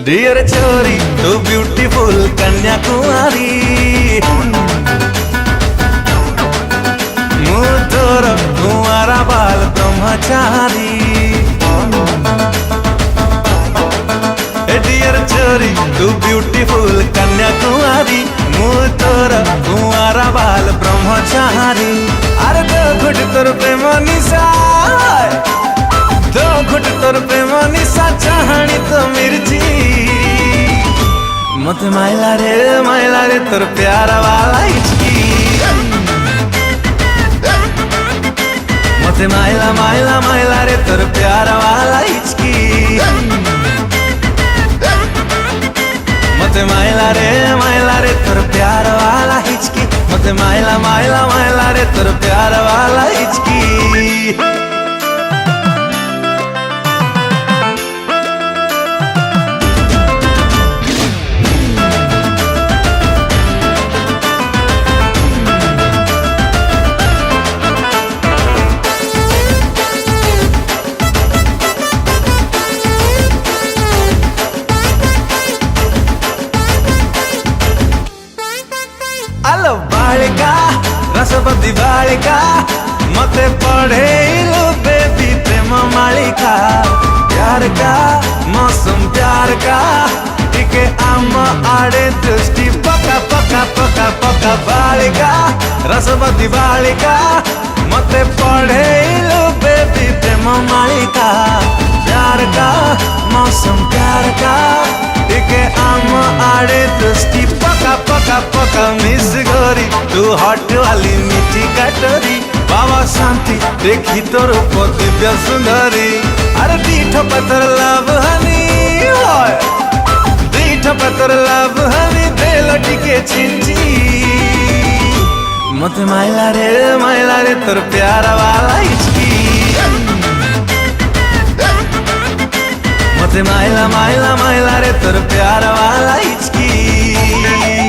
Dear छोरी तू beautiful Kanyakumari मु तोर कुंवारा बाल ब्रह्मचारी। डियर छोरी तू ब्यूटीफुल कन्याकुमारी मु तोर कुंवारा बाल ब्रह्मचारी। अरे दो घुट तोर प्रेम निशा दो घुट तोर प्रेम निशा चाहनी तो मिर्ची मते माइला रे तोर प्यारा वाला हिचकी मते माइला रे तोर प्यारा वाला हिचकी मते माइला रे तोर प्यारा वाला हिचकी मते माइला रे तोर प्यारा वाला हिचकी। अलो बालिका रसवती बालिका मते पढ़े लो बेबी प्रेम मालिका प्यार का मौसम प्यार का टिके आम आड़े दृष्टि पका पका पका पका बालिका रसवती बालिका मते पढ़े लो बेबी प्रेम मालिका प्यार का मौसम प्यार का टिके आम आड़े दृष्टि पका पका पका मिस गोरी तू हट वाली मीठी कटोरी बाबा शांति देखी तोर दिव्य सुंदरी। अरे दीठ पत्थर लव हनी दीठ पत्थर लव हनी दिल टिके छिंची मते माइला रे तोर प्यारा वाला हिचकी मते माइला रे तोर प्यारा वाला हिचकी।